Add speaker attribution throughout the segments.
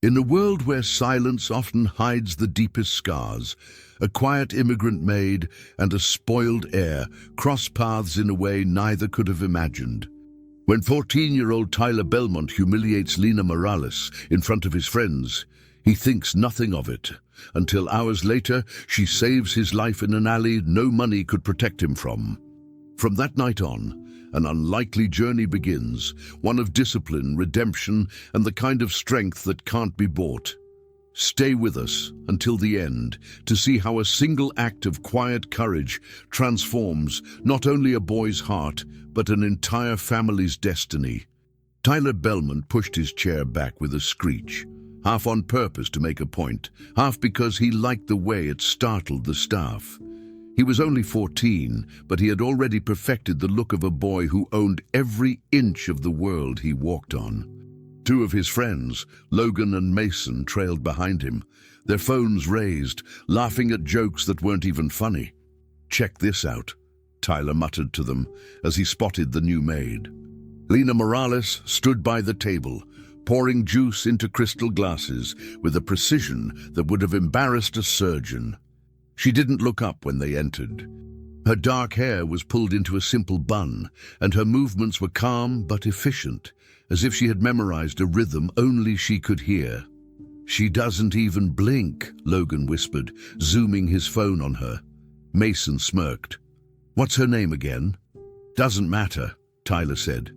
Speaker 1: In a world where silence often hides the deepest scars, a quiet immigrant maid and a spoiled heir cross paths in a way neither could have imagined. When 14-year-old Tyler Belmont humiliates Lena Morales in front of his friends, he thinks nothing of it, until hours later she saves his life in an alley no money could protect him from. From that night on, an unlikely journey begins, one of discipline, redemption, and the kind of strength that can't be bought. Stay with us until the end to see how a single act of quiet courage transforms not only a boy's heart, but an entire family's destiny. Tyler Belmont pushed his chair back with a screech, half on purpose to make a point, half because he liked the way it startled the staff. He was only 14, but he had already perfected the look of a boy who owned every inch of the world he walked on. Two of his friends, Logan and Mason, trailed behind him, their phones raised, laughing at jokes that weren't even funny. "Check this out," Tyler muttered to them as he spotted the new maid. Lena Morales stood by the table, pouring juice into crystal glasses with a precision that would have embarrassed a surgeon. She didn't look up when they entered. Her dark hair was pulled into a simple bun, and her movements were calm but efficient, as if she had memorized a rhythm only she could hear. "She doesn't even blink," Logan whispered, zooming his phone on her. Mason smirked. "What's her name again?" "Doesn't matter," Tyler said.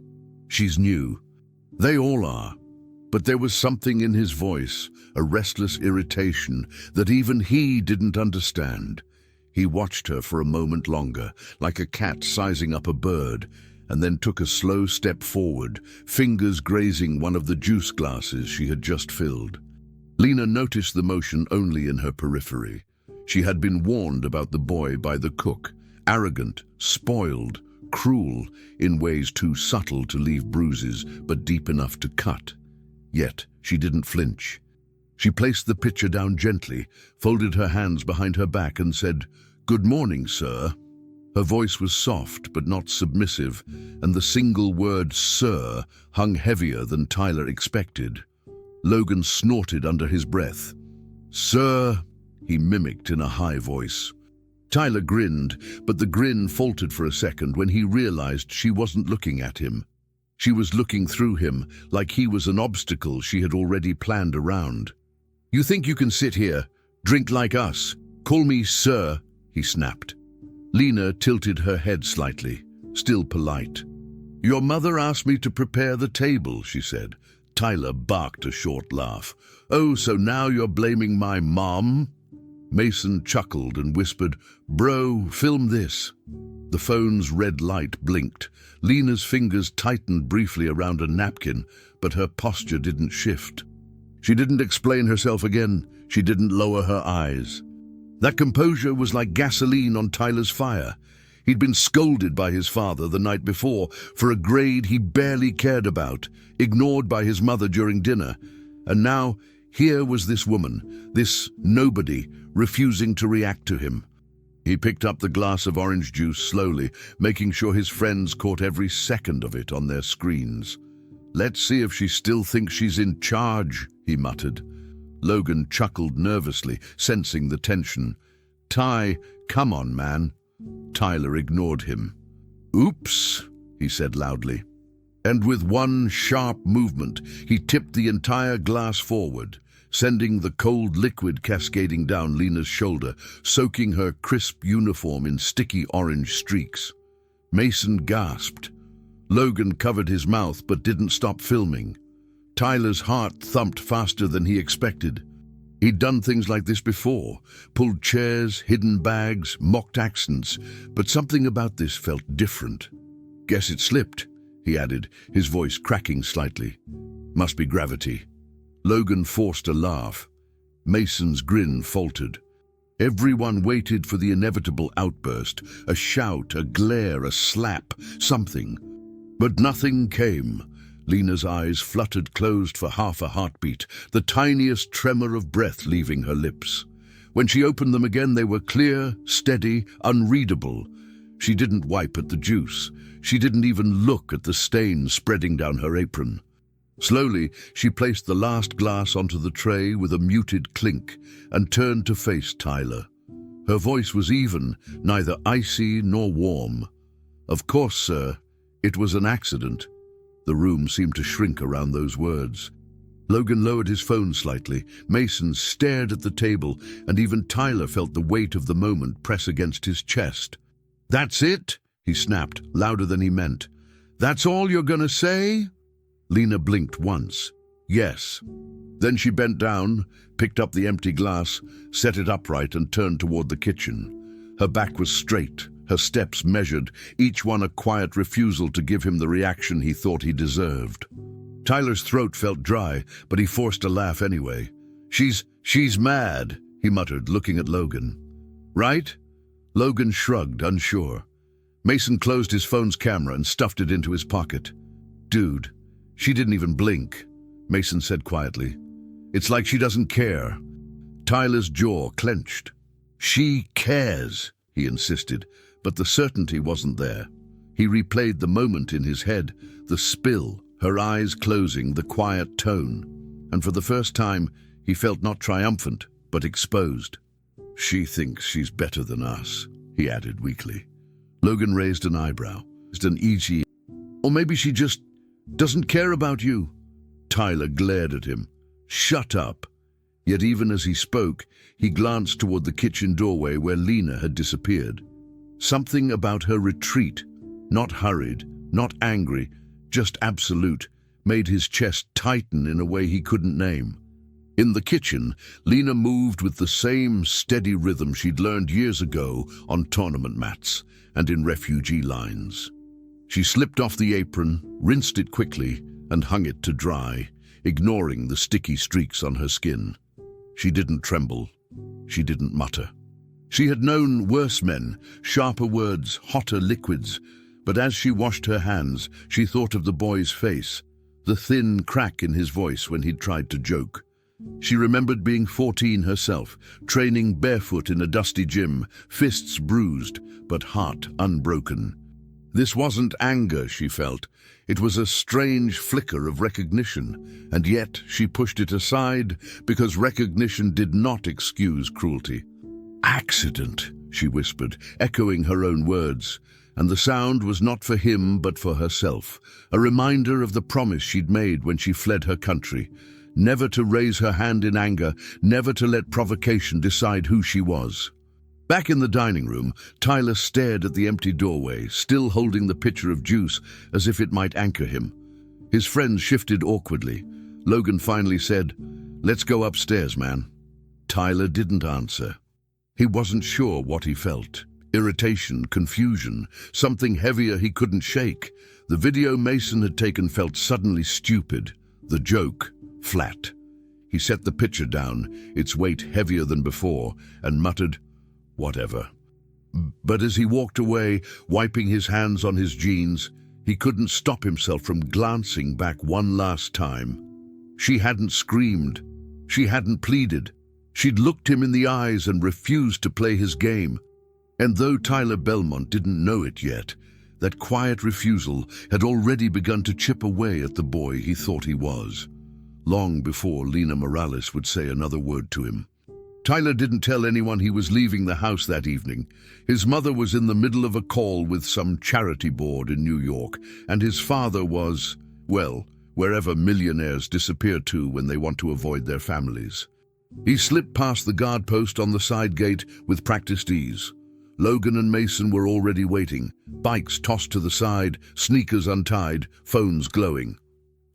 Speaker 1: "She's new." "They all are." But there was something in his voice, a restless irritation that even he didn't understand. He watched her for a moment longer, like a cat sizing up a bird, and then took a slow step forward, fingers grazing one of the juice glasses she had just filled. Lena noticed the motion only in her periphery. She had been warned about the boy by the cook, arrogant, spoiled, cruel, in ways too subtle to leave bruises, but deep enough to cut. Yet she didn't flinch. She placed the pitcher down gently, folded her hands behind her back and said, "Good morning, sir." Her voice was soft but not submissive, and the single word "sir" hung heavier than Tyler expected. Logan snorted under his breath. "Sir," he mimicked in a high voice. Tyler grinned, but the grin faltered for a second when he realized she wasn't looking at him. She was looking through him, like he was an obstacle she had already planned around. "You think you can sit here, drink like us, call me sir?" he snapped. Lena tilted her head slightly, still polite. "Your mother asked me to prepare the table," she said. Tyler barked a short laugh. "Oh, so now you're blaming my mom?" Mason chuckled and whispered, "Bro, film this." The phone's red light blinked. Lena's fingers tightened briefly around a napkin, but her posture didn't shift. She didn't explain herself again. She didn't lower her eyes. That composure was like gasoline on Tyler's fire. He'd been scolded by his father the night before for a grade he barely cared about, ignored by his mother during dinner. And now, here was this woman, this nobody, refusing to react to him. He picked up the glass of orange juice slowly, making sure his friends caught every second of it on their screens. "Let's see if she still thinks she's in charge," he muttered. Logan chuckled nervously, sensing the tension. "Ty, come on, man." Tyler ignored him. "Oops," he said loudly. And with one sharp movement, he tipped the entire glass forward, sending the cold liquid cascading down Lena's shoulder, soaking her crisp uniform in sticky orange streaks. Mason gasped. Logan covered his mouth but didn't stop filming. Tyler's heart thumped faster than he expected. He'd done things like this before, pulled chairs, hidden bags, mocked accents, but something about this felt different. "Guess it slipped," he added, his voice cracking slightly. "Must be gravity." Logan forced a laugh. Mason's grin faltered. Everyone waited for the inevitable outburst, a shout, a glare, a slap, something. But nothing came. Lena's eyes fluttered closed for half a heartbeat, the tiniest tremor of breath leaving her lips. When she opened them again, they were clear, steady, unreadable. She didn't wipe at the juice. She didn't even look at the stain spreading down her apron. Slowly, she placed the last glass onto the tray with a muted clink and turned to face Tyler. Her voice was even, neither icy nor warm. "Of course, sir. It was an accident." The room seemed to shrink around those words. Logan lowered his phone slightly. Mason stared at the table, and even Tyler felt the weight of the moment press against his chest. "That's it?" he snapped, louder than he meant. "That's all you're gonna say?" Lena blinked once. "Yes." Then she bent down, picked up the empty glass, set it upright and turned toward the kitchen. Her back was straight, her steps measured, each one a quiet refusal to give him the reaction he thought he deserved. Tyler's throat felt dry, but he forced a laugh anyway. She's mad," he muttered, looking at Logan. "Right?" Logan shrugged, unsure. Mason closed his phone's camera and stuffed it into his pocket. "Dude, she didn't even blink," Mason said quietly. "It's like she doesn't care." Tyler's jaw clenched. "She cares," he insisted, but the certainty wasn't there. He replayed the moment in his head, the spill, her eyes closing, the quiet tone. And for the first time, he felt not triumphant, but exposed. "She thinks she's better than us," he added weakly. Logan raised an eyebrow. "Just an easy... Or maybe she just doesn't care about you." Tyler glared at him. "Shut up." Yet even as he spoke, he glanced toward the kitchen doorway where Lena had disappeared. Something about her retreat, not hurried, not angry, just absolute, made his chest tighten in a way he couldn't name. In the kitchen, Lena moved with the same steady rhythm she'd learned years ago on tournament mats and in refugee lines. She slipped off the apron, rinsed it quickly, and hung it to dry, ignoring the sticky streaks on her skin. She didn't tremble. She didn't mutter. She had known worse men, sharper words, hotter liquids, but as she washed her hands, she thought of the boy's face, the thin crack in his voice when he'd tried to joke. She remembered being 14 herself, training barefoot in a dusty gym, fists bruised, but heart unbroken. This wasn't anger, she felt. It was a strange flicker of recognition, and yet she pushed it aside because recognition did not excuse cruelty. "Accident," she whispered, echoing her own words. And the sound was not for him but for herself, a reminder of the promise she'd made when she fled her country, never to raise her hand in anger, never to let provocation decide who she was. Back in the dining room, Tyler stared at the empty doorway, still holding the pitcher of juice as if it might anchor him. His friends shifted awkwardly. Logan finally said, "Let's go upstairs, man." Tyler didn't answer. He wasn't sure what he felt. Irritation, confusion, something heavier he couldn't shake. The video Mason had taken felt suddenly stupid, the joke flat. He set the pitcher down, its weight heavier than before, and muttered, "Whatever." But as he walked away, wiping his hands on his jeans, he couldn't stop himself from glancing back one last time. She hadn't screamed. She hadn't pleaded. She'd looked him in the eyes and refused to play his game. And though Tyler Belmont didn't know it yet, that quiet refusal had already begun to chip away at the boy he thought he was, long before Lena Morales would say another word to him. Tyler didn't tell anyone he was leaving the house that evening. His mother was in the middle of a call with some charity board in New York, and his father was, well, wherever millionaires disappear to when they want to avoid their families. He slipped past the guard post on the side gate with practiced ease. Logan and Mason were already waiting, bikes tossed to the side, sneakers untied, phones glowing.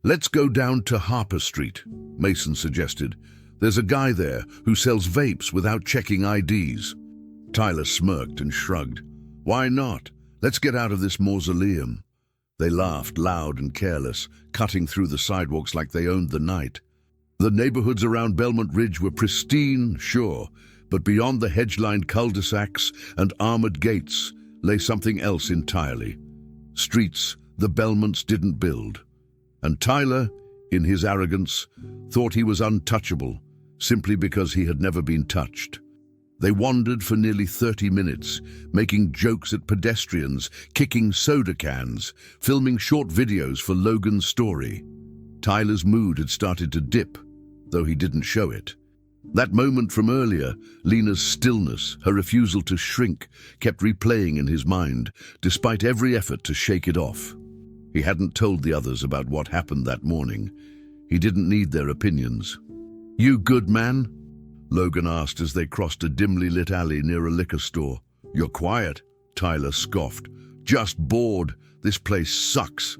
Speaker 1: "Let's go down to Harper Street," Mason suggested. "There's a guy there who sells vapes without checking IDs. Tyler smirked and shrugged. "Why not? Let's get out of this mausoleum." They laughed, loud and careless, cutting through the sidewalks like they owned the night. The neighborhoods around Belmont Ridge were pristine, sure, but beyond the hedge-lined cul-de-sacs and armored gates lay something else entirely. Streets the Belmonts didn't build. And Tyler, in his arrogance, thought he was untouchable, simply because he had never been touched. They wandered for nearly 30 minutes, making jokes at pedestrians, kicking soda cans, filming short videos for Logan's story. Tyler's mood had started to dip, though he didn't show it. That moment from earlier, Lena's stillness, her refusal to shrink, kept replaying in his mind, despite every effort to shake it off. He hadn't told the others about what happened that morning. He didn't need their opinions. "You good, man?" Logan asked as they crossed a dimly lit alley near a liquor store. "You're quiet," Tyler scoffed. "Just bored. This place sucks."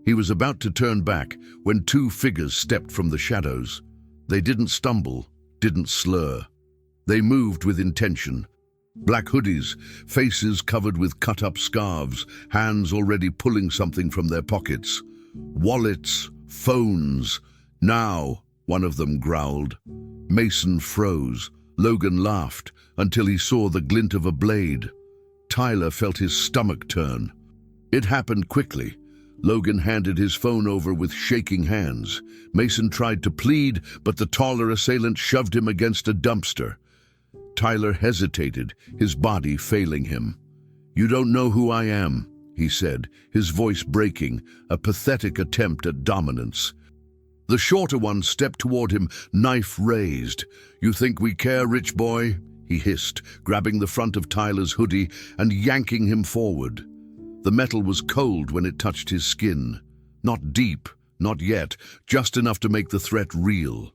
Speaker 1: He was about to turn back when two figures stepped from the shadows. They didn't stumble, didn't slur. They moved with intention. Black hoodies, faces covered with cut-up scarves, hands already pulling something from their pockets. Wallets, phones. "Now," one of them growled. Mason froze. Logan laughed until he saw the glint of a blade. Tyler felt his stomach turn. It happened quickly. Logan handed his phone over with shaking hands. Mason tried to plead, but the taller assailant shoved him against a dumpster. Tyler hesitated, his body failing him. "You don't know who I am," he said, his voice breaking, a pathetic attempt at dominance. The shorter one stepped toward him, knife raised. "You think we care, rich boy?" he hissed, grabbing the front of Tyler's hoodie and yanking him forward. The metal was cold when it touched his skin. Not deep, not yet, just enough to make the threat real.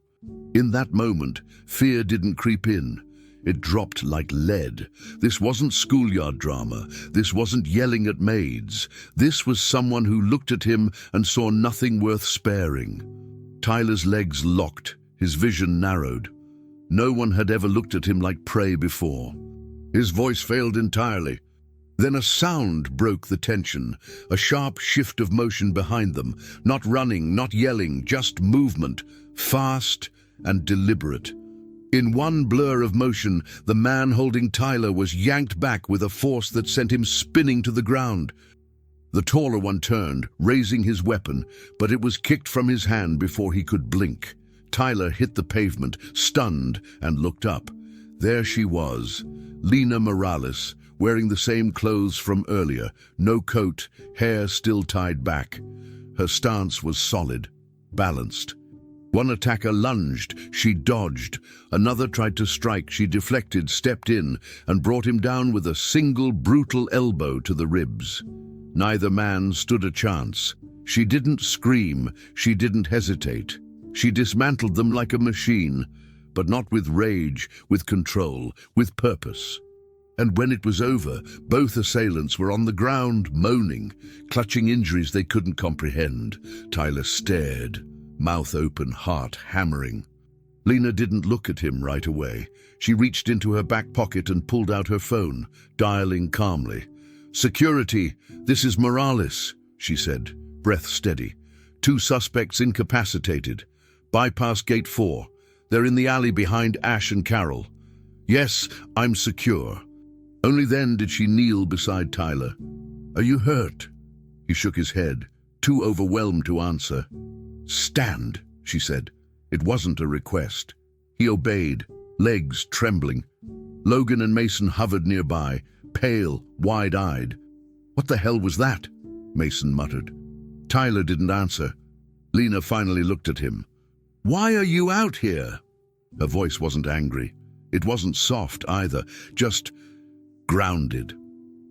Speaker 1: In that moment, fear didn't creep in. It dropped like lead. This wasn't schoolyard drama. This wasn't yelling at maids. This was someone who looked at him and saw nothing worth sparing. Tyler's legs locked, his vision narrowed. No one had ever looked at him like prey before. His voice failed entirely. Then a sound broke the tension, a sharp shift of motion behind them, not running, not yelling, just movement, fast and deliberate. In one blur of motion, the man holding Tyler was yanked back with a force that sent him spinning to the ground. The taller one turned, raising his weapon, but it was kicked from his hand before he could blink. Tyler hit the pavement, stunned, and looked up. There she was, Lena Morales, wearing the same clothes from earlier, no coat, hair still tied back. Her stance was solid, balanced. One attacker lunged, she dodged. Another tried to strike, she deflected, stepped in, and brought him down with a single brutal elbow to the ribs. Neither man stood a chance. She didn't scream, she didn't hesitate. She dismantled them like a machine, but not with rage, with control, with purpose. And when it was over, both assailants were on the ground, moaning, clutching injuries they couldn't comprehend. Tyler stared, mouth open, heart hammering. Lena didn't look at him right away. She reached into her back pocket and pulled out her phone, dialing calmly. "Security, this is Morales," she said, breath steady. "Two suspects incapacitated. Bypass gate 4. They're in the alley behind Ash and Carol." "Yes, I'm secure." Only then did she kneel beside Tyler. "Are you hurt?" He shook his head, too overwhelmed to answer. "Stand," she said. It wasn't a request. He obeyed, legs trembling. Logan and Mason hovered nearby, pale, wide-eyed. "What the hell was that?" Mason muttered. Tyler didn't answer. Lena finally looked at him. "Why are you out here?" Her voice wasn't angry. It wasn't soft either, just grounded.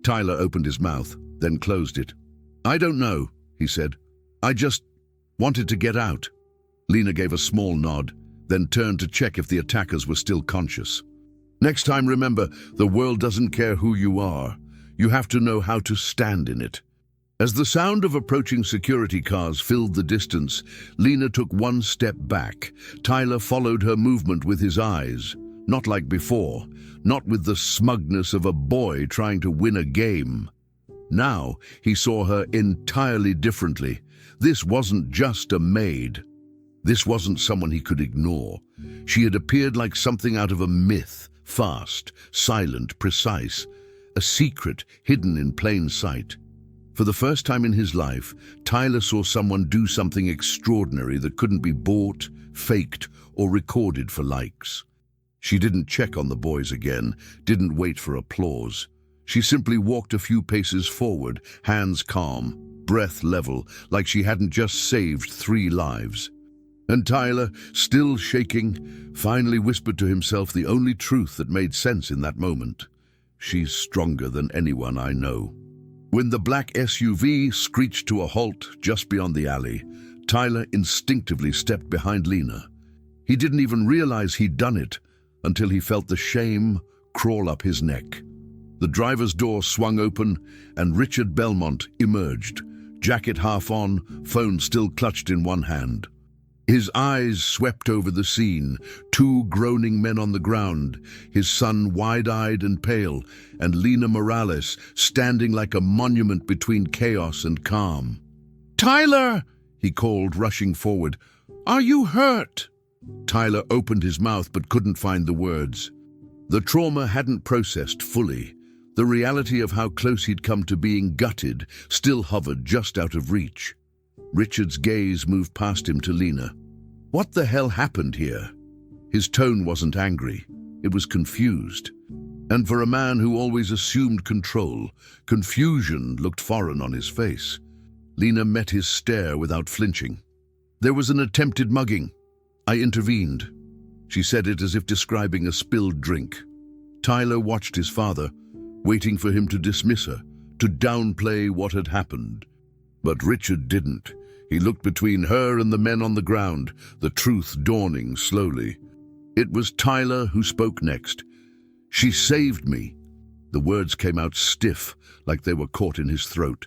Speaker 1: Tyler opened his mouth, then closed it. "I don't know," he said. "I just wanted to get out." Lena gave a small nod, then turned to check if the attackers were still conscious. "Next time, remember, the world doesn't care who you are. You have to know how to stand in it." As the sound of approaching security cars filled the distance, Lena took one step back. Tyler followed her movement with his eyes. Not like before, not with the smugness of a boy trying to win a game. Now he saw her entirely differently. This wasn't just a maid. This wasn't someone he could ignore. She had appeared like something out of a myth, fast, silent, precise, a secret hidden in plain sight. For the first time in his life, Tyler saw someone do something extraordinary that couldn't be bought, faked, or recorded for likes. She didn't check on the boys again, didn't wait for applause. She simply walked a few paces forward, hands calm, breath level, like she hadn't just saved 3 lives. And Tyler, still shaking, finally whispered to himself the only truth that made sense in that moment. She's stronger than anyone I know. When the black SUV screeched to a halt just beyond the alley, Tyler instinctively stepped behind Lena. He didn't even realize he'd done it until he felt the shame crawl up his neck. The driver's door swung open and Richard Belmont emerged, jacket half on, phone still clutched in one hand. His eyes swept over the scene, 2 groaning men on the ground, his son wide-eyed and pale, and Lena Morales standing like a monument between chaos and calm. "Tyler!" he called, rushing forward. "Are you hurt?" Tyler opened his mouth but couldn't find the words. The trauma hadn't processed fully. The reality of how close he'd come to being gutted still hovered just out of reach. Richard's gaze moved past him to Lena. What the hell happened here? His tone wasn't angry. It was confused. And for a man who always assumed control, confusion looked foreign on his face. Lena met his stare without flinching. "There was an attempted mugging. I intervened." She said it as if describing a spilled drink. Tyler watched his father, waiting for him to dismiss her, to downplay what had happened. But Richard didn't. He looked between her and the men on the ground, the truth dawning slowly. It was Tyler who spoke next. "She saved me." The words came out stiff, like they were caught in his throat.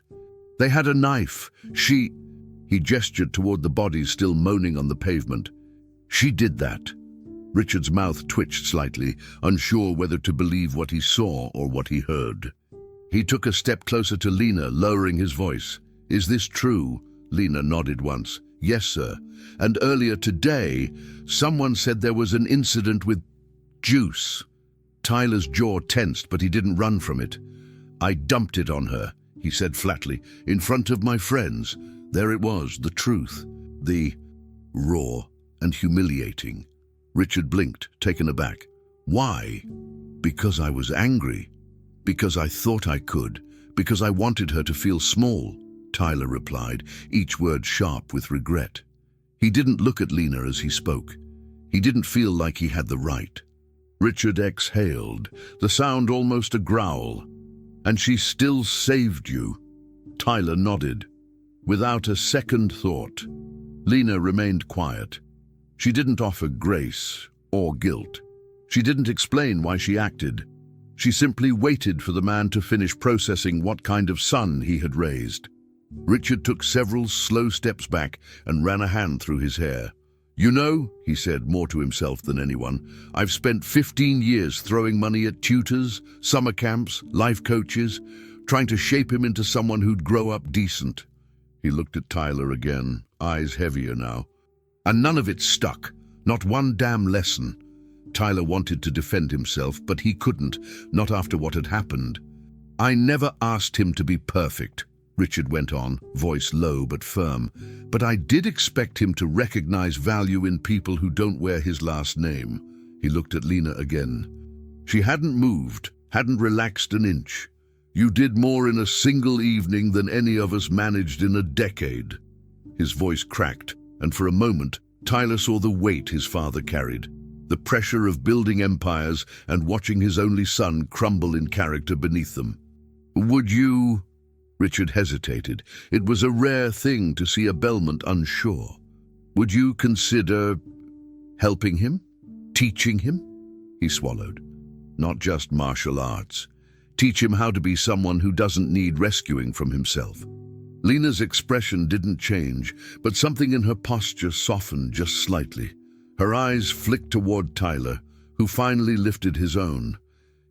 Speaker 1: "They had a knife. He gestured toward the bodies still moaning on the pavement. "She did that." Richard's mouth twitched slightly, unsure whether to believe what he saw or what he heard. He took a step closer to Lena, lowering his voice. "Is this true?" Lena nodded once. "Yes, sir. And earlier today, someone said there was an incident with juice." Tyler's jaw tensed, but he didn't run from it. "I dumped it on her," he said flatly, "in front of my friends. There it was, the truth. The raw and humiliating." Richard blinked, taken aback. "Why?" "Because I was angry. Because I thought I could. Because I wanted her to feel small," Tyler replied, each word sharp with regret. He didn't look at Lena as he spoke. He didn't feel like he had the right. Richard exhaled, the sound almost a growl. "And she still saved you?" Tyler nodded. Without a second thought, Lena remained quiet. She didn't offer grace or guilt. She didn't explain why she acted. She simply waited for the man to finish processing what kind of son he had raised. Richard took several slow steps back and ran a hand through his hair. "You know," he said, more to himself than anyone, "I've spent 15 years throwing money at tutors, summer camps, life coaches, trying to shape him into someone who'd grow up decent." He looked at Tyler again, eyes heavier now. "And none of it stuck. Not one damn lesson." Tyler wanted to defend himself, but he couldn't, not after what had happened. "I never asked him to be perfect," Richard went on, voice low but firm, "but I did expect him to recognize value in people who don't wear his last name." He looked at Lena again. She hadn't moved, hadn't relaxed an inch. "You did more in a single evening than any of us managed in a decade." His voice cracked, and for a moment, Tyler saw the weight his father carried, the pressure of building empires and watching his only son crumble in character beneath them. "Would you?" Richard hesitated. It was a rare thing to see a Belmont unsure. "Would you consider helping him? Teaching him?" He swallowed. "Not just martial arts. Teach him how to be someone who doesn't need rescuing from himself." Lena's expression didn't change, but something in her posture softened just slightly. Her eyes flicked toward Tyler, who finally lifted his own.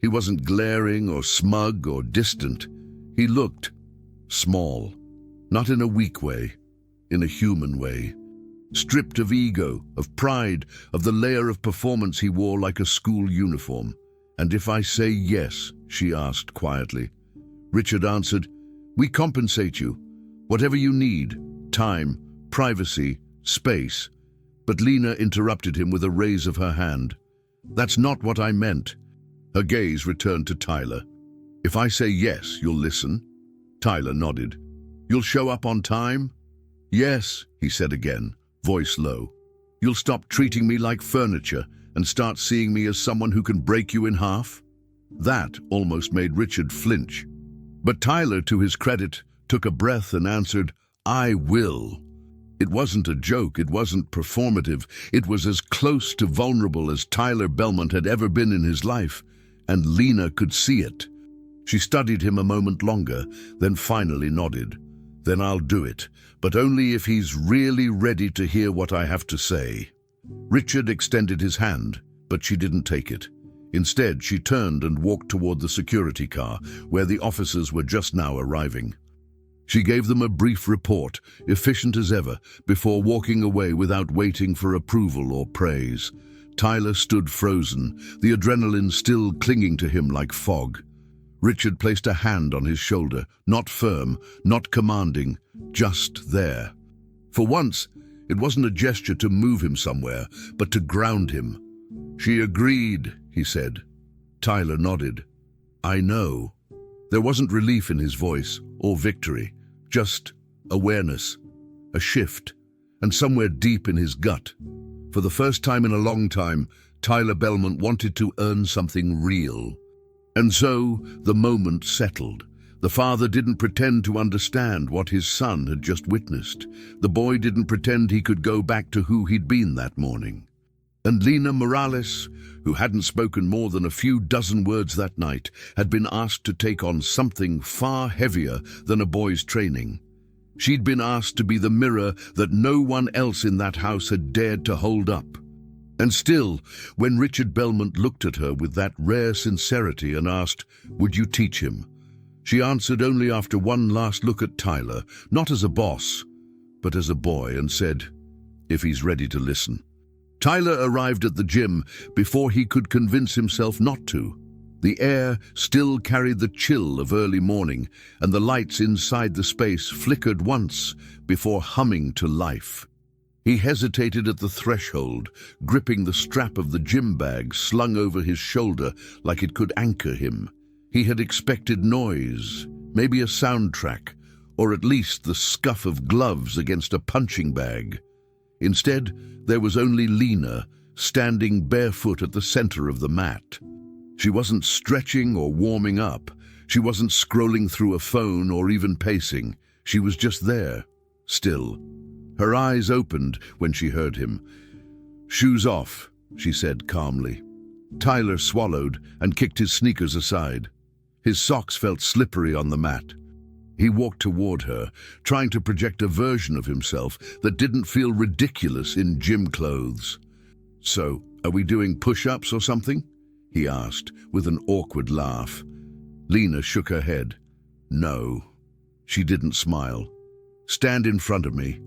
Speaker 1: He wasn't glaring or smug or distant. He looked small, not in a weak way, in a human way. Stripped of ego, of pride, of the layer of performance he wore like a school uniform. "And if I say yes?" she asked quietly. Richard answered, "We compensate you. Whatever you need, time, privacy, space." But Lena interrupted him with a raise of her hand. "That's not what I meant." Her gaze returned to Tyler. "If I say yes, you'll listen?" Tyler nodded. You'll show up on time? Yes, he said again, voice low. You'll stop treating me like furniture and start seeing me as someone who can break you in half? That almost made Richard flinch. But Tyler, to his credit, took a breath and answered, I will. It wasn't a joke, it wasn't performative, it was as close to vulnerable as Tyler Belmont had ever been in his life, and Lena could see it. She studied him a moment longer, then finally nodded. Then I'll do it, but only if he's really ready to hear what I have to say. Richard extended his hand, but she didn't take it. Instead, she turned and walked toward the security car, where the officers were just now arriving. She gave them a brief report, efficient as ever, before walking away without waiting for approval or praise. Tyler stood frozen, the adrenaline still clinging to him like fog. Richard placed a hand on his shoulder, not firm, not commanding, just there. For once, it wasn't a gesture to move him somewhere, but to ground him. She agreed, he said. Tyler nodded. I know. There wasn't relief in his voice, or victory, just awareness, a shift, and somewhere deep in his gut. For the first time in a long time, Tyler Belmont wanted to earn something real. And so the moment settled. The father didn't pretend to understand what his son had just witnessed. The boy didn't pretend he could go back to who he'd been that morning. And Lena Morales, who hadn't spoken more than a few dozen words that night, had been asked to take on something far heavier than a boy's training. She'd been asked to be the mirror that no one else in that house had dared to hold up. And still, when Richard Belmont looked at her with that rare sincerity and asked, "Would you teach him?" she answered only after one last look at Tyler, not as a boss, but as a boy, and said, "If he's ready to listen." Tyler arrived at the gym before he could convince himself not to. The air still carried the chill of early morning, and the lights inside the space flickered once before humming to life. He hesitated at the threshold, gripping the strap of the gym bag slung over his shoulder like it could anchor him. He had expected noise, maybe a soundtrack, or at least the scuff of gloves against a punching bag. Instead, there was only Lena, standing barefoot at the center of the mat. She wasn't stretching or warming up. She wasn't scrolling through a phone or even pacing. She was just there, still. Her eyes opened when she heard him. "Shoes off," she said calmly. Tyler swallowed and kicked his sneakers aside. His socks felt slippery on the mat. He walked toward her, trying to project a version of himself that didn't feel ridiculous in gym clothes. "So, are we doing push-ups or something?" he asked, with an awkward laugh. Lena shook her head. "No." She didn't smile. "Stand in front of me.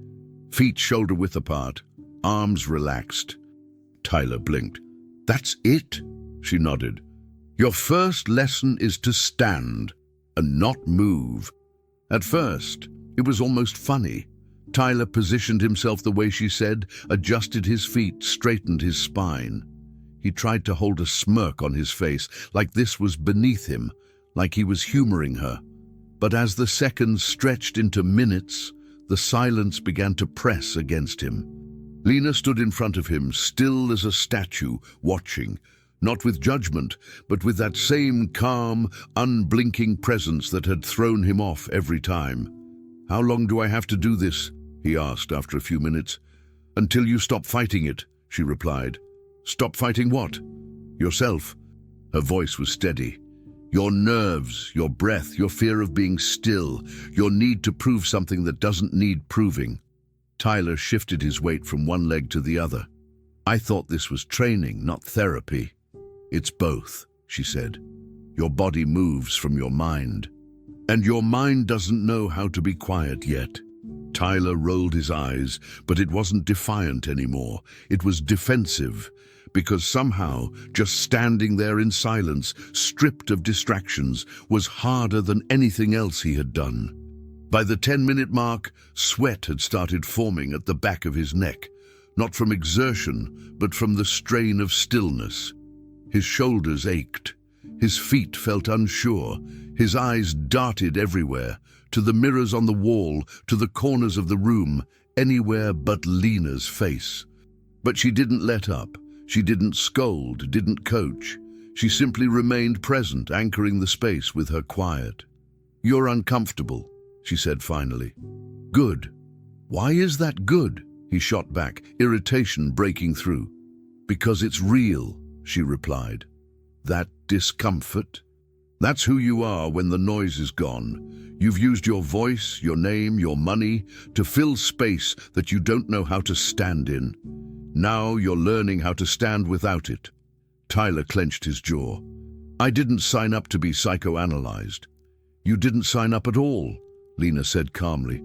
Speaker 1: Feet shoulder-width apart, arms relaxed." Tyler blinked. "That's it?" She nodded. "Your first lesson is to stand and not move." At first, it was almost funny. Tyler positioned himself the way she said, adjusted his feet, straightened his spine. He tried to hold a smirk on his face, like this was beneath him, like he was humoring her. But as the seconds stretched into minutes, the silence began to press against him. Lena stood in front of him, still as a statue, watching, not with judgment, but with that same calm, unblinking presence that had thrown him off every time. "How long do I have to do this?" he asked after a few minutes. "Until you stop fighting it," she replied. "Stop fighting what?" "Yourself." Her voice was steady. "Your nerves, your breath, your fear of being still, your need to prove something that doesn't need proving." Tyler shifted his weight from one leg to the other. "I thought this was training, not therapy." "It's both," she said. "Your body moves from your mind. And your mind doesn't know how to be quiet yet." Tyler rolled his eyes, but it wasn't defiant anymore. It was defensive, because somehow just standing there in silence, stripped of distractions, was harder than anything else he had done. By the 10-minute mark, sweat had started forming at the back of his neck, not from exertion, but from the strain of stillness. His shoulders ached. His feet felt unsure. His eyes darted everywhere, to the mirrors on the wall, to the corners of the room, anywhere but Lena's face. But she didn't let up. She didn't scold, didn't coach. She simply remained present, anchoring the space with her quiet. "You're uncomfortable," she said finally. "Good." "Why is that good?" he shot back, irritation breaking through. "Because it's real," she replied. "That discomfort? That's who you are when the noise is gone. You've used your voice, your name, your money to fill space that you don't know how to stand in. Now you're learning how to stand without it." Tyler clenched his jaw. "I didn't sign up to be psychoanalyzed." "You didn't sign up at all," Lena said calmly.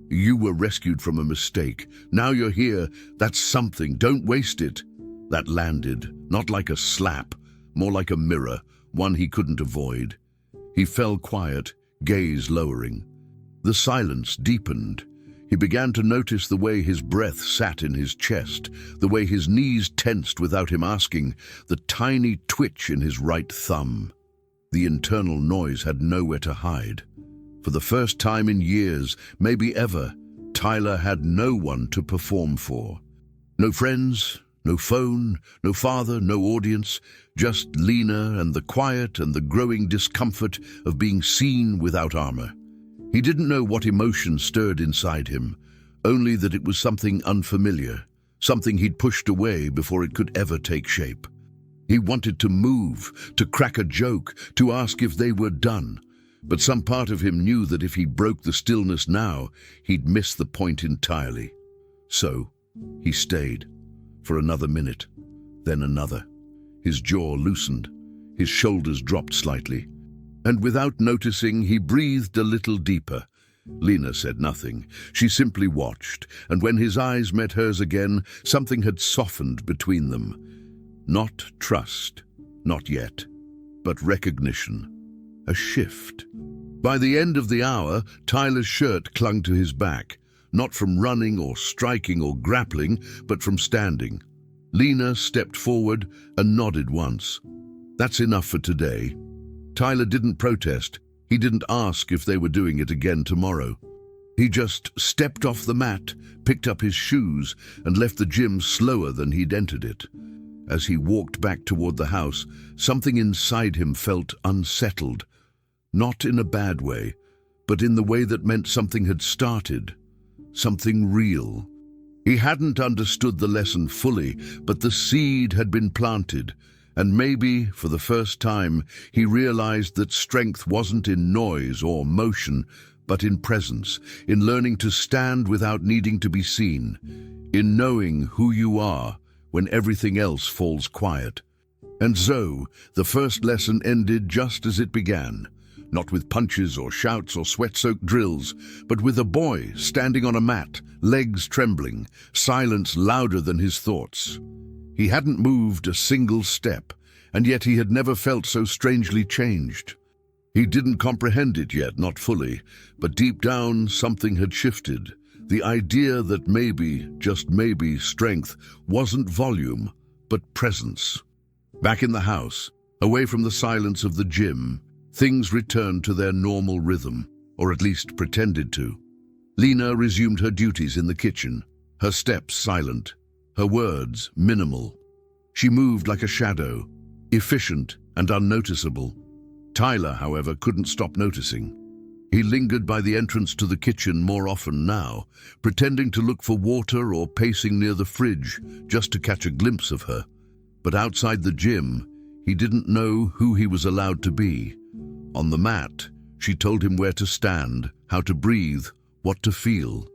Speaker 1: "You were rescued from a mistake. Now you're here. That's something. Don't waste it." That landed, not like a slap, more like a mirror, one he couldn't avoid. He fell quiet, gaze lowering. The silence deepened. He began to notice the way his breath sat in his chest, the way his knees tensed without him asking, the tiny twitch in his right thumb. The internal noise had nowhere to hide. For the first time in years, maybe ever, Tyler had no one to perform for. No friends, no phone, no father, no audience, just Lena and the quiet and the growing discomfort of being seen without armor. He didn't know what emotion stirred inside him, only that it was something unfamiliar, something he'd pushed away before it could ever take shape. He wanted to move, to crack a joke, to ask if they were done. But some part of him knew that if he broke the stillness now, he'd miss the point entirely. So, he stayed. For another minute, then another. His jaw loosened, his shoulders dropped slightly. And without noticing, he breathed a little deeper. Lena said nothing. She simply watched, and when his eyes met hers again, something had softened between them. Not trust, not yet, but recognition. A shift. By the end of the hour, Tyler's shirt clung to his back, not from running or striking or grappling, but from standing. Lena stepped forward and nodded once. "That's enough for today." Tyler didn't protest. He didn't ask if they were doing it again tomorrow. He just stepped off the mat, picked up his shoes, and left the gym slower than he'd entered it. As he walked back toward the house, something inside him felt unsettled. Not in a bad way, but in the way that meant something had started. Something real. He hadn't understood the lesson fully, but the seed had been planted, and maybe, for the first time, he realized that strength wasn't in noise or motion, but in presence, in learning to stand without needing to be seen, in knowing who you are when everything else falls quiet. And so, the first lesson ended just as it began. Not with punches or shouts or sweat-soaked drills, but with a boy standing on a mat, legs trembling, silence louder than his thoughts. He hadn't moved a single step, and yet he had never felt so strangely changed. He didn't comprehend it yet, not fully, but deep down something had shifted. The idea that maybe, just maybe, strength wasn't volume, but presence. Back in the house, away from the silence of the gym, things returned to their normal rhythm, or at least pretended to. Lena resumed her duties in the kitchen, her steps silent, her words minimal. She moved like a shadow, efficient and unnoticeable. Tyler, however, couldn't stop noticing. He lingered by the entrance to the kitchen more often now, pretending to look for water or pacing near the fridge just to catch a glimpse of her. But outside the gym, he didn't know who he was allowed to be. On the mat, she told him where to stand, how to breathe, what to feel.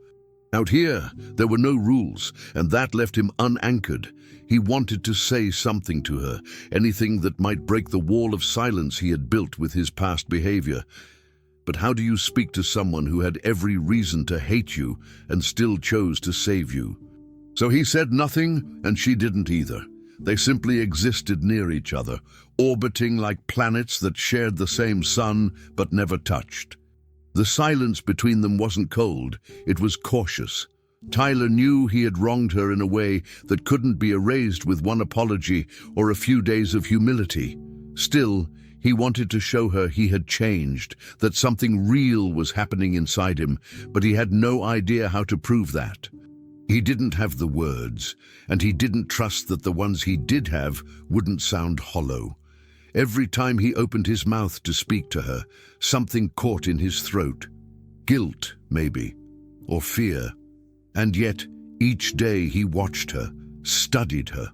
Speaker 1: Out here, there were no rules, and that left him unanchored. He wanted to say something to her, anything that might break the wall of silence he had built with his past behavior. But how do you speak to someone who had every reason to hate you and still chose to save you? So he said nothing, and she didn't either. They simply existed near each other, orbiting like planets that shared the same sun but never touched. The silence between them wasn't cold, it was cautious. Tyler knew he had wronged her in a way that couldn't be erased with one apology or a few days of humility. Still, He wanted to show her he had changed, that something real was happening inside him, but he had no idea how to prove that. He didn't have the words, and he didn't trust that the ones he did have wouldn't sound hollow. Every time he opened his mouth to speak to her, something caught in his throat. Guilt, maybe, or fear. And yet, each day he watched her, studied her.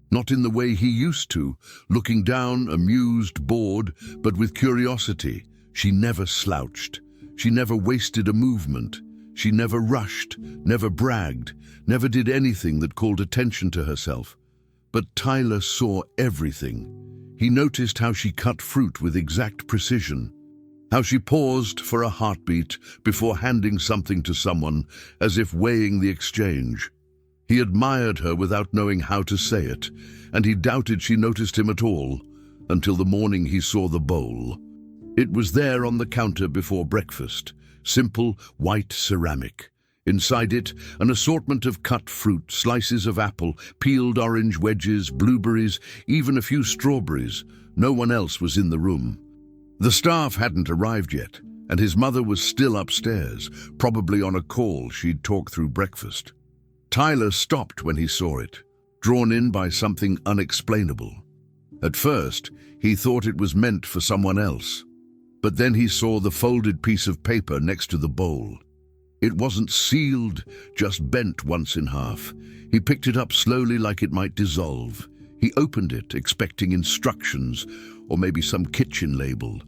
Speaker 1: Not in the way he used to, looking down, amused, bored, but with curiosity. She never slouched. She never wasted a movement. She never rushed, never bragged, never did anything that called attention to herself. But Tyler saw everything. He noticed how she cut fruit with exact precision, how she paused for a heartbeat before handing something to someone, as if weighing the exchange. He admired her without knowing how to say it, and he doubted she noticed him at all, until the morning he saw the bowl. It was there on the counter before breakfast, simple white ceramic. Inside it, an assortment of cut fruit, slices of apple, peeled orange wedges, blueberries, even a few strawberries. No one else was in the room. The staff hadn't arrived yet, and his mother was still upstairs, probably on a call she'd talk through breakfast. Tyler stopped when he saw it, drawn in by something unexplainable. At first, he thought it was meant for someone else. But then he saw the folded piece of paper next to the bowl. It wasn't sealed, just bent once in half. He picked it up slowly like it might dissolve. He opened it, expecting instructions, or maybe some kitchen label.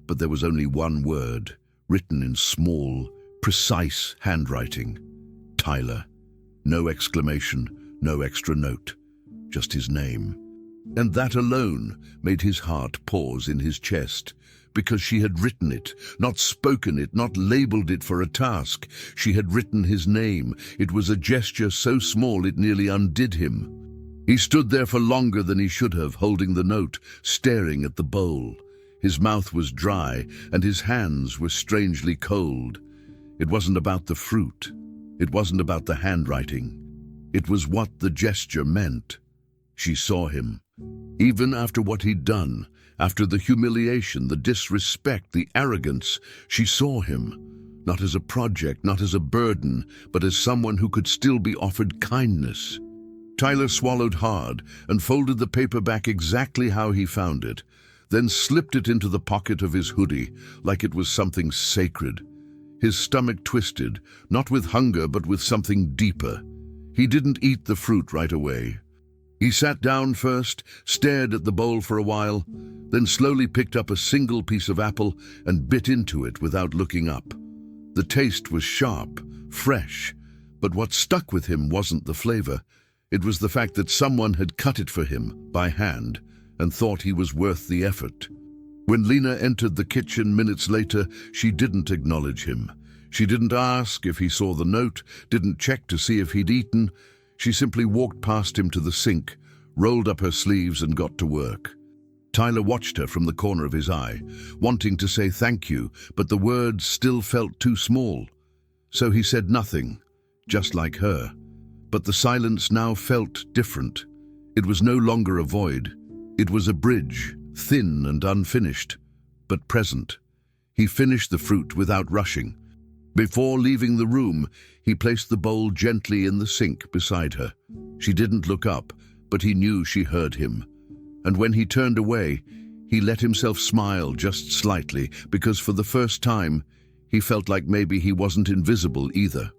Speaker 1: But there was only one word, written in small, precise handwriting. Tyler. No exclamation, no extra note, just his name. And that alone made his heart pause in his chest, because she had written it, not spoken it, not labeled it for a task. She had written his name. It was a gesture so small it nearly undid him. He stood there for longer than he should have, holding the note, staring at the bowl. His mouth was dry, and his hands were strangely cold. It wasn't about the fruit. It wasn't about the handwriting. It was what the gesture meant. She saw him. Even after what he'd done, after the humiliation, the disrespect, the arrogance, she saw him, not as a project, not as a burden, but as someone who could still be offered kindness. Tyler swallowed hard and folded the paper back exactly how he found it, then slipped it into the pocket of his hoodie like it was something sacred. His stomach twisted, not with hunger but with something deeper. He didn't eat the fruit right away. He sat down first, stared at the bowl for a while, then slowly picked up a single piece of apple and bit into it without looking up. The taste was sharp, fresh, but what stuck with him wasn't the flavor. It was the fact that someone had cut it for him, by hand, and thought he was worth the effort. When Lena entered the kitchen minutes later, she didn't acknowledge him. She didn't ask if he saw the note, didn't check to see if he'd eaten. She simply walked past him to the sink, rolled up her sleeves and got to work. Tyler watched her from the corner of his eye, wanting to say thank you, but the words still felt too small. So he said nothing, just like her. But the silence now felt different. It was no longer a void. It was a bridge, thin and unfinished, but present. He finished the fruit without rushing. Before leaving the room, he placed the bowl gently in the sink beside her. She didn't look up, but he knew she heard him. And when he turned away, he let himself smile just slightly, because for the first time, he felt like maybe he wasn't invisible either.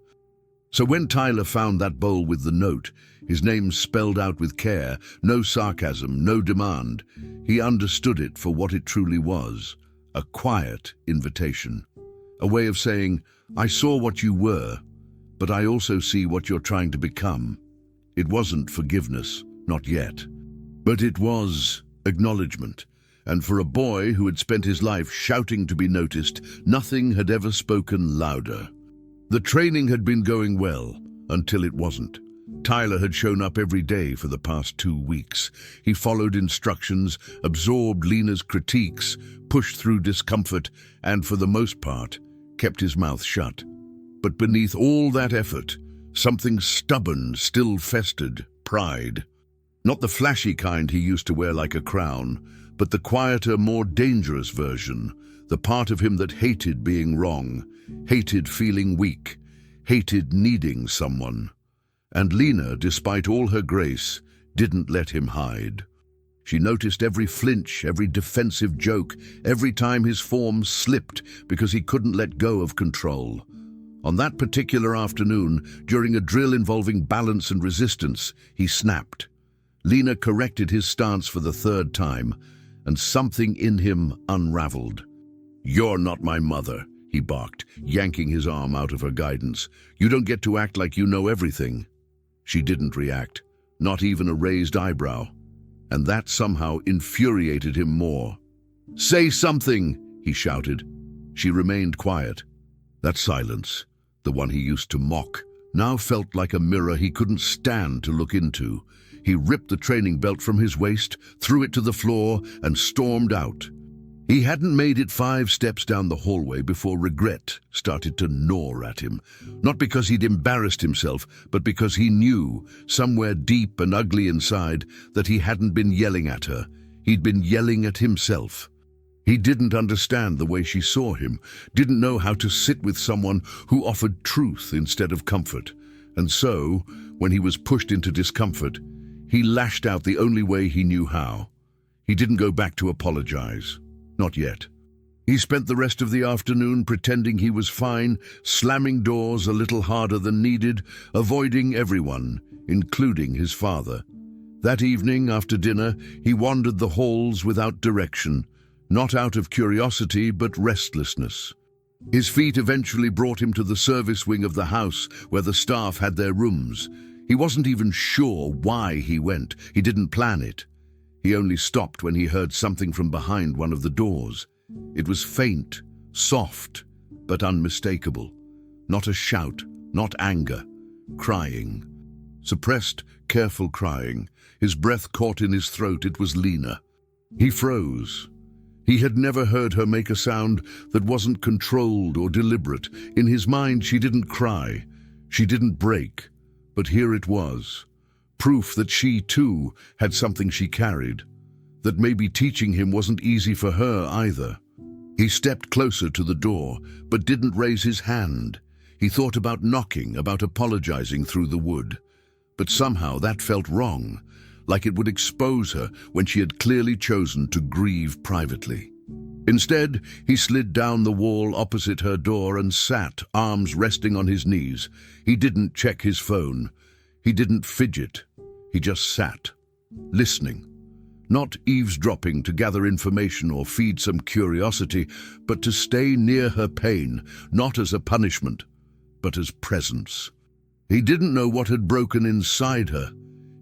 Speaker 1: So when Tyler found that bowl with the note, his name spelled out with care, no sarcasm, no demand, he understood it for what it truly was, a quiet invitation. A way of saying, I saw what you were, but I also see what you're trying to become. It wasn't forgiveness, not yet. But it was acknowledgement. And for a boy who had spent his life shouting to be noticed, nothing had ever spoken louder. The training had been going well, until it wasn't. Tyler had shown up every day for the past 2 weeks. He followed instructions, absorbed Lena's critiques, pushed through discomfort, and for the most part, kept his mouth shut. But beneath all that effort, something stubborn still festered, pride. Not the flashy kind he used to wear like a crown, but the quieter, more dangerous version, the part of him that hated being wrong, hated feeling weak, hated needing someone. And Lena, despite all her grace, didn't let him hide. She noticed every flinch, every defensive joke, every time his form slipped because he couldn't let go of control. On that particular afternoon, during a drill involving balance and resistance, he snapped. Lena corrected his stance for the third time, and something in him unraveled. "You're not my mother," he barked, yanking his arm out of her guidance. "You don't get to act like you know everything." She didn't react, not even a raised eyebrow, and that somehow infuriated him more. "Say something," he shouted. She remained quiet. That silence, the one he used to mock, now felt like a mirror he couldn't stand to look into. He ripped the training belt from his waist, threw it to the floor, and stormed out. He hadn't made it 5 steps down the hallway before regret started to gnaw at him. Not because he'd embarrassed himself, but because he knew, somewhere deep and ugly inside, that he hadn't been yelling at her. He'd been yelling at himself. He didn't understand the way she saw him, didn't know how to sit with someone who offered truth instead of comfort. And so, when he was pushed into discomfort, he lashed out the only way he knew how. He didn't go back to apologize. Not yet. He spent the rest of the afternoon pretending he was fine, slamming doors a little harder than needed, avoiding everyone, including his father. That evening, after dinner, he wandered the halls without direction, not out of curiosity but restlessness. His feet eventually brought him to the service wing of the house where the staff had their rooms. He wasn't even sure why he went. He didn't plan it. He only stopped when he heard something from behind one of the doors. It was faint, soft, but unmistakable. Not a shout, not anger. Crying. Suppressed, careful crying. His breath caught in his throat. It was Lena. He froze. He had never heard her make a sound that wasn't controlled or deliberate. In his mind, she didn't cry. She didn't break. But here it was. Proof that she, too, had something she carried. That maybe teaching him wasn't easy for her either. He stepped closer to the door, but didn't raise his hand. He thought about knocking, about apologizing through the wood. But somehow that felt wrong, like it would expose her when she had clearly chosen to grieve privately. Instead, he slid down the wall opposite her door and sat, arms resting on his knees. He didn't check his phone. He didn't fidget. He just sat, listening. Not eavesdropping to gather information or feed some curiosity, but to stay near her pain, not as a punishment, but as presence. He didn't know what had broken inside her.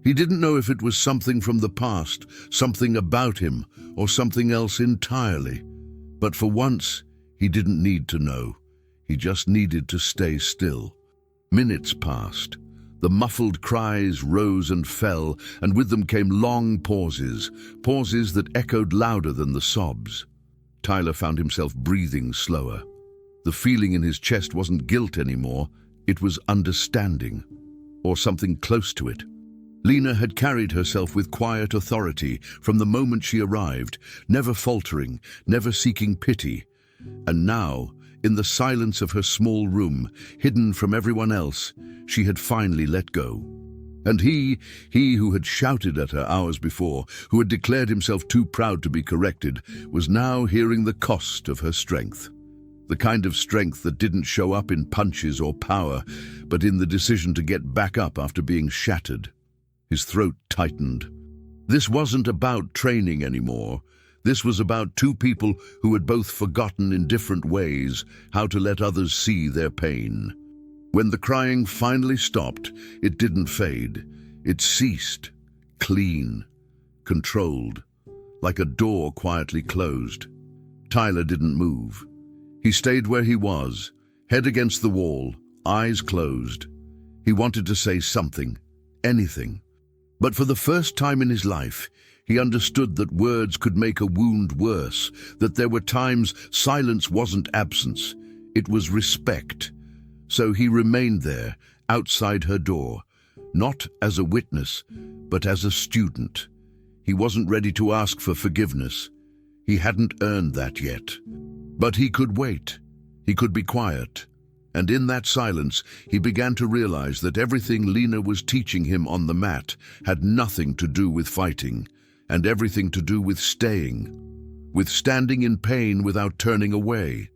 Speaker 1: He didn't know if it was something from the past, something about him, or something else entirely. But for once, he didn't need to know. He just needed to stay still. Minutes passed. The muffled cries rose and fell, and with them came long pauses, pauses that echoed louder than the sobs. Tyler found himself breathing slower. The feeling in his chest wasn't guilt anymore, it was understanding, or something close to it. Lena had carried herself with quiet authority from the moment she arrived, never faltering, never seeking pity. And now, in the silence of her small room, hidden from everyone else, she had finally let go. And he who had shouted at her hours before, who had declared himself too proud to be corrected, was now hearing the cost of her strength. The kind of strength that didn't show up in punches or power, but in the decision to get back up after being shattered. His throat tightened. This wasn't about training anymore. This was about two people who had both forgotten in different ways how to let others see their pain. When the crying finally stopped, it didn't fade. It ceased, clean, controlled, like a door quietly closed. Tyler didn't move. He stayed where he was, head against the wall, eyes closed. He wanted to say something, anything. But for the first time in his life, he understood that words could make a wound worse, that there were times silence wasn't absence, it was respect. So he remained there, outside her door, not as a witness, but as a student. He wasn't ready to ask for forgiveness. He hadn't earned that yet. But he could wait. He could be quiet. And in that silence, he began to realize that everything Lena was teaching him on the mat had nothing to do with fighting, and everything to do with staying, with standing in pain without turning away,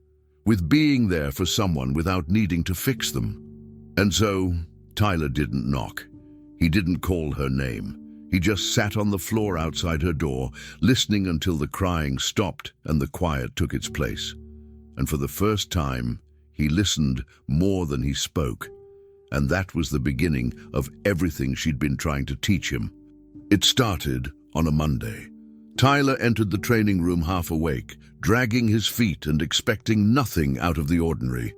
Speaker 1: with being there for someone without needing to fix them. And so, Tyler didn't knock. He didn't call her name. He just sat on the floor outside her door, listening until the crying stopped and the quiet took its place. And for the first time, he listened more than he spoke. And that was the beginning of everything she'd been trying to teach him. It started on a Monday. Tyler entered the training room half awake, dragging his feet and expecting nothing out of the ordinary.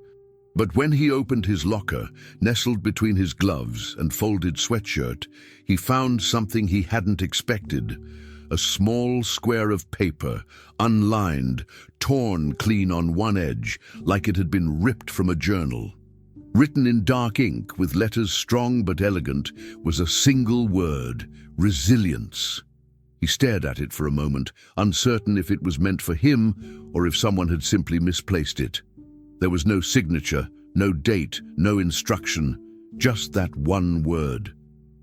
Speaker 1: But when he opened his locker, nestled between his gloves and folded sweatshirt, he found something he hadn't expected. A small square of paper, unlined, torn clean on one edge, like it had been ripped from a journal. Written in dark ink with letters strong but elegant was a single word: resilience. He stared at it for a moment, uncertain if it was meant for him or if someone had simply misplaced it. There was no signature, no date, no instruction, just that one word.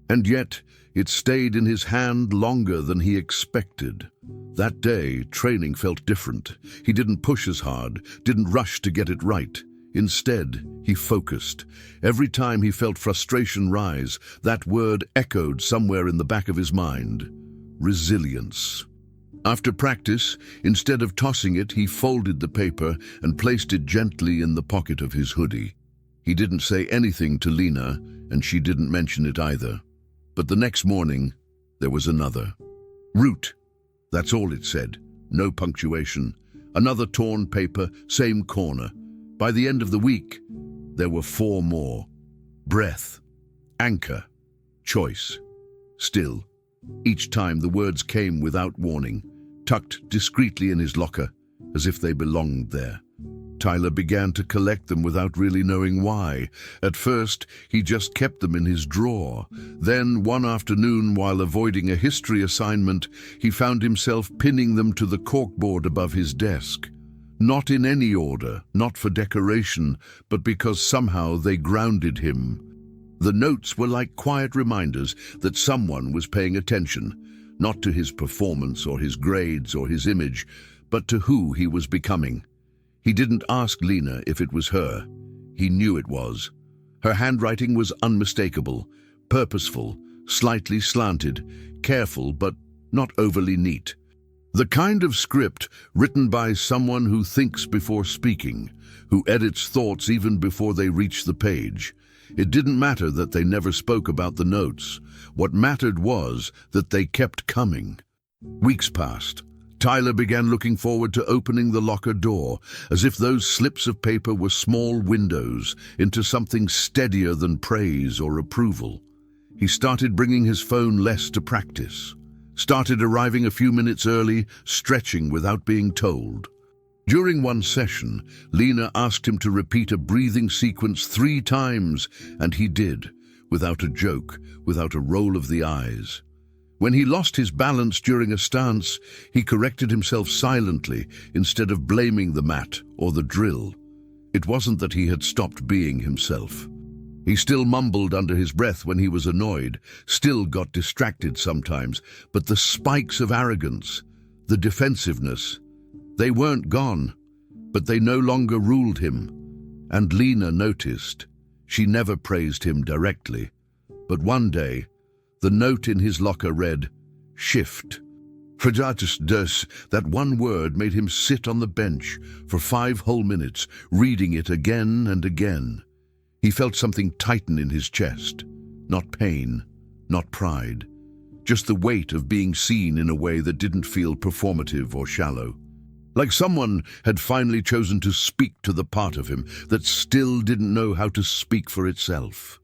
Speaker 1: And yet, it stayed in his hand longer than he expected. That day, training felt different. He didn't push as hard, didn't rush to get it right. Instead, he focused. Every time he felt frustration rise, that word echoed somewhere in the back of his mind. Resilience. After practice, instead of tossing it, he folded the paper and placed it gently in the pocket of his hoodie. He didn't say anything to Lena, and she didn't mention it either. But the next morning, there was another. Route. That's all it said. No punctuation. Another torn paper, same corner. By the end of the week, there were 4 more. Breath. Anchor. Choice. Still. Each time the words came without warning, tucked discreetly in his locker, as if they belonged there. Tyler began to collect them without really knowing why. At first, he just kept them in his drawer. Then, one afternoon, while avoiding a history assignment, he found himself pinning them to the corkboard above his desk. Not in any order, not for decoration, but because somehow they grounded him. The notes were like quiet reminders that someone was paying attention, not to his performance or his grades or his image, but to who he was becoming. He didn't ask Lena if it was her. He knew it was. Her handwriting was unmistakable, purposeful, slightly slanted, careful but not overly neat. The kind of script written by someone who thinks before speaking, who edits thoughts even before they reach the page. It didn't matter that they never spoke about the notes. What mattered was that they kept coming. Weeks passed. Tyler began looking forward to opening the locker door, as if those slips of paper were small windows into something steadier than praise or approval. He started bringing his phone less to practice, started arriving a few minutes early, stretching without being told. During one session, Lena asked him to repeat a breathing sequence 3 times, and he did, without a joke, without a roll of the eyes. When he lost his balance during a stance, he corrected himself silently instead of blaming the mat or the drill. It wasn't that he had stopped being himself. He still mumbled under his breath when he was annoyed, still got distracted sometimes, but the spikes of arrogance, the defensiveness, they weren't gone, but they no longer ruled him. And Lena noticed. She never praised him directly. But one day, the note in his locker read, "Shift." That one word made him sit on the bench for 5 whole minutes, reading it again and again. He felt something tighten in his chest. Not pain, not pride. Just the weight of being seen in a way that didn't feel performative or shallow. Like someone had finally chosen to speak to the part of him that still didn't know how to speak for itself.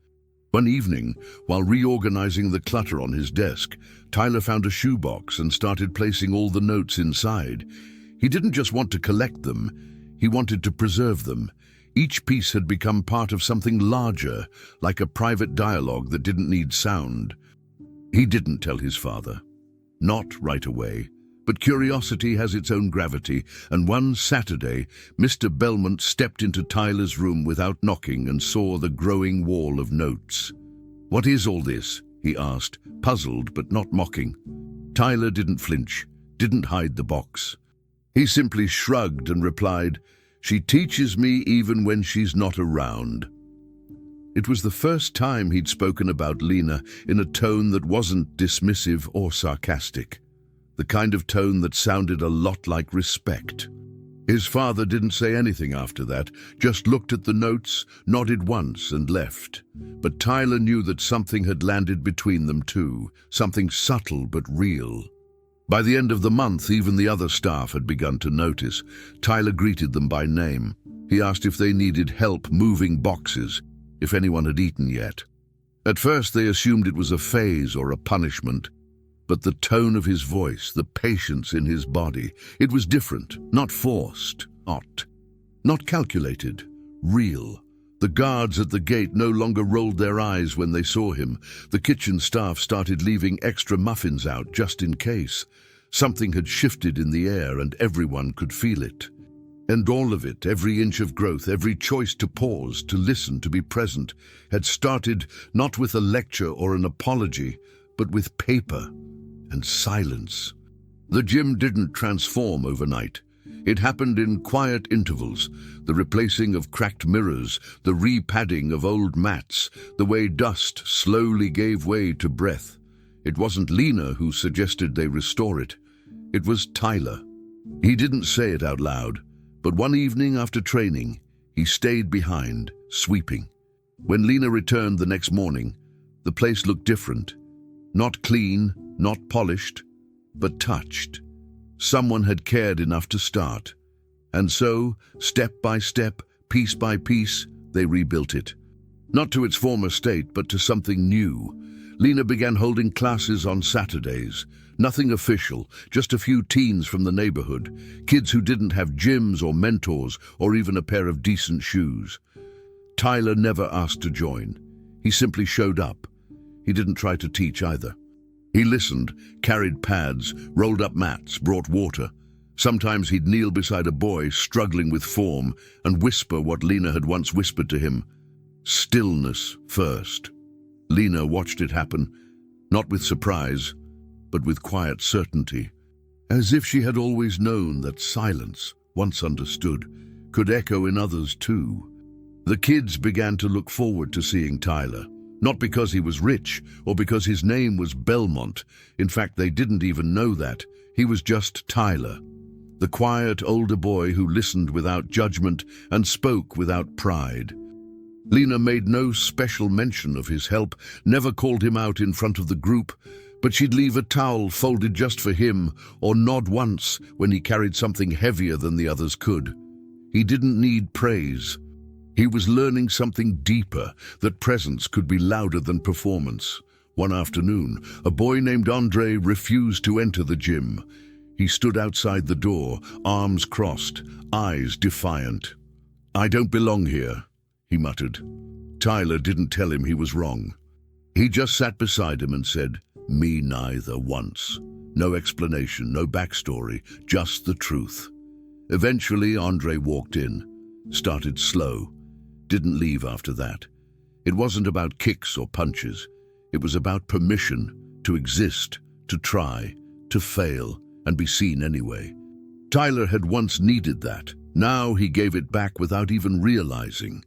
Speaker 1: One evening, while reorganizing the clutter on his desk, Tyler found a shoebox and started placing all the notes inside. He didn't just want to collect them, he wanted to preserve them, Each piece had become part of something larger, like a private dialogue that didn't need sound. He didn't tell his father. Not right away. But curiosity has its own gravity, and one Saturday, Mr. Belmont stepped into Tyler's room without knocking and saw the growing wall of notes. "What is all this?" he asked, puzzled but not mocking. Tyler didn't flinch, didn't hide the box. He simply shrugged and replied, "She teaches me even when she's not around." It was the first time he'd spoken about Lena in a tone that wasn't dismissive or sarcastic. The kind of tone that sounded a lot like respect. His father didn't say anything after that, just looked at the notes, nodded once and left. But Tyler knew that something had landed between them too, something subtle but real. By the end of the month, even the other staff had begun to notice. Tyler greeted them by name. He asked if they needed help moving boxes, if anyone had eaten yet. At first they assumed it was a phase or a punishment. But the tone of his voice, the patience in his body, it was different, not forced, not calculated, real. The guards at the gate no longer rolled their eyes when they saw him. The kitchen staff started leaving extra muffins out just in case. Something had shifted in the air and everyone could feel it. And all of it, every inch of growth, every choice to pause, to listen, to be present, had started not with a lecture or an apology, but with paper and silence. The gym didn't transform overnight. It happened in quiet intervals, the replacing of cracked mirrors, the repadding of old mats, the way dust slowly gave way to breath. It wasn't Lena who suggested they restore it. It was Tyler. He didn't say it out loud, but one evening after training, he stayed behind, sweeping. When Lena returned the next morning, the place looked different. Not clean, not polished, but touched. Someone had cared enough to start. And so, step by step, piece by piece, they rebuilt it. Not to its former state, but to something new. Lena began holding classes on Saturdays. Nothing official, just a few teens from the neighborhood, kids who didn't have gyms or mentors or even a pair of decent shoes. Tyler never asked to join. He simply showed up. He didn't try to teach either. He listened, carried pads, rolled up mats, brought water. Sometimes he'd kneel beside a boy struggling with form and whisper what Lena had once whispered to him. Stillness first. Lena watched it happen, not with surprise, but with quiet certainty, as if she had always known that silence, once understood, could echo in others too. The kids began to look forward to seeing Tyler. Not because he was rich or because his name was Belmont. In fact, they didn't even know that. He was just Tyler, the quiet older boy who listened without judgment and spoke without pride. Lena made no special mention of his help, never called him out in front of the group, but she'd leave a towel folded just for him or nod once when he carried something heavier than the others could. He didn't need praise. He was learning something deeper, that presence could be louder than performance. One afternoon, a boy named Andre refused to enter the gym. He stood outside the door, arms crossed, eyes defiant. "I don't belong here," he muttered. Tyler didn't tell him he was wrong. He just sat beside him and said, "Me neither," once. No explanation, no backstory, just the truth. Eventually, Andre walked in, started slow. Didn't leave after that. It wasn't about kicks or punches. It was about permission to exist, to try, to fail, and be seen anyway. Tyler had once needed that. Now he gave it back without even realizing.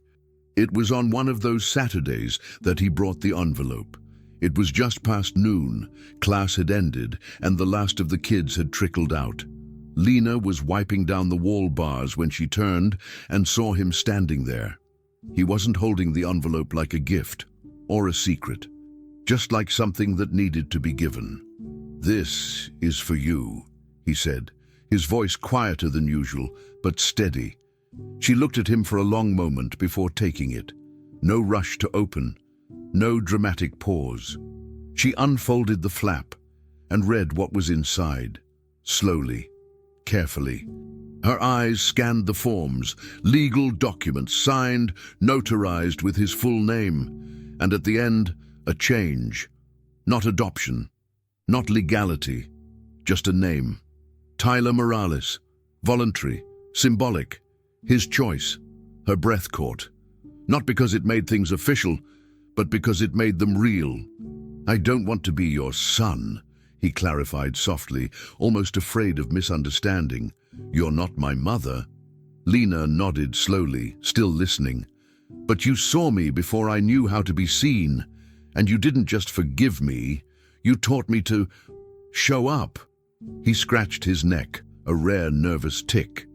Speaker 1: It was on one of those Saturdays that he brought the envelope. It was just past noon, class had ended, and the last of the kids had trickled out. Lena was wiping down the wall bars when she turned and saw him standing there. He wasn't holding the envelope like a gift or a secret, just like something that needed to be given. "This is for you," he said, his voice quieter than usual, but steady. She looked at him for a long moment before taking it. No rush to open, no dramatic pause. She unfolded the flap and read what was inside, slowly, carefully. Her eyes scanned the forms, legal documents signed, notarized with his full name, and at the end, a change. Not adoption, not legality, just a name. Tyler Morales, voluntary, symbolic, his choice. Her breath caught. Not because it made things official, but because it made them real. "I don't want to be your son," he clarified softly, almost afraid of misunderstanding. "You're not my mother." Lena nodded slowly, still listening. "But you saw me before I knew how to be seen, and you didn't just forgive me, you taught me to show up." He scratched his neck, a rare nervous tick.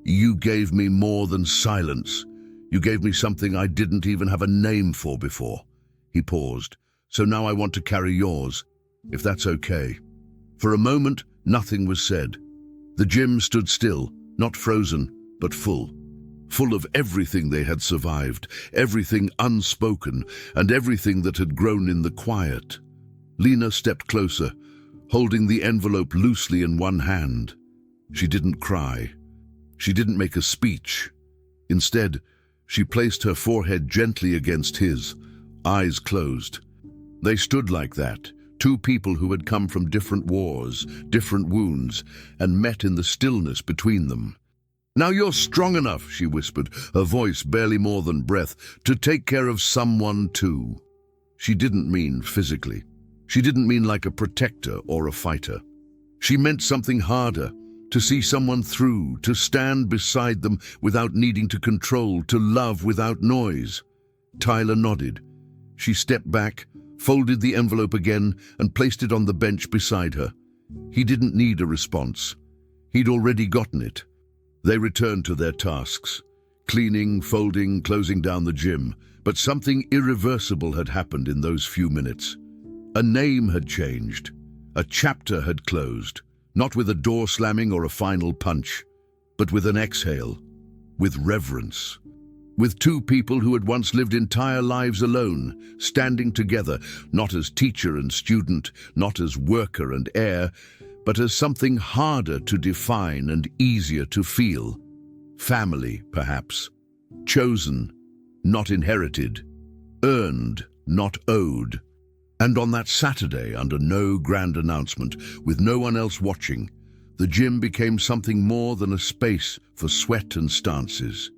Speaker 1: "You gave me more than silence. You gave me something I didn't even have a name for before." He paused. "So now I want to carry yours, if that's okay." For a moment, nothing was said. The gym stood still, not frozen, but full. Full of everything they had survived, everything unspoken, and everything that had grown in the quiet. Lena stepped closer, holding the envelope loosely in one hand. She didn't cry. She didn't make a speech. Instead, she placed her forehead gently against his, eyes closed. They stood like that, two people who had come from different wars, different wounds, and met in the stillness between them. "Now you're strong enough," she whispered, her voice barely more than breath, "to take care of someone too." She didn't mean physically. She didn't mean like a protector or a fighter. She meant something harder, to see someone through, to stand beside them without needing to control, to love without noise. Tyler nodded. She stepped back, folded the envelope again, and placed it on the bench beside her. He didn't need a response. He'd already gotten it. They returned to their tasks, cleaning, folding, closing down the gym. But something irreversible had happened in those few minutes. A name had changed. A chapter had closed, not with a door slamming or a final punch, but with an exhale, with reverence. With two people who had once lived entire lives alone, standing together, not as teacher and student, not as worker and heir, but as something harder to define and easier to feel. Family, perhaps. Chosen, not inherited. Earned, not owed. And on that Saturday, under no grand announcement, with no one else watching, the gym became something more than a space for sweat and stances.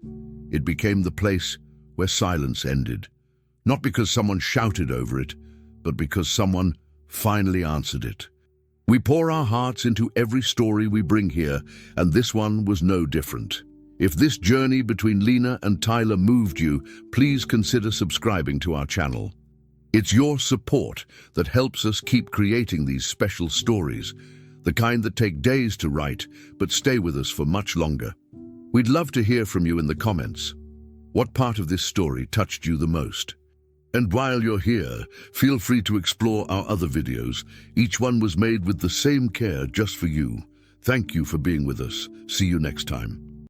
Speaker 1: It became the place where silence ended. Not because someone shouted over it, but because someone finally answered it. We pour our hearts into every story we bring here, and this one was no different. If this journey between Lena and Tyler moved you, please consider subscribing to our channel. It's your support that helps us keep creating these special stories, the kind that take days to write, but stay with us for much longer. We'd love to hear from you in the comments. What part of this story touched you the most? And while you're here, feel free to explore our other videos. Each one was made with the same care just for you. Thank you for being with us. See you next time.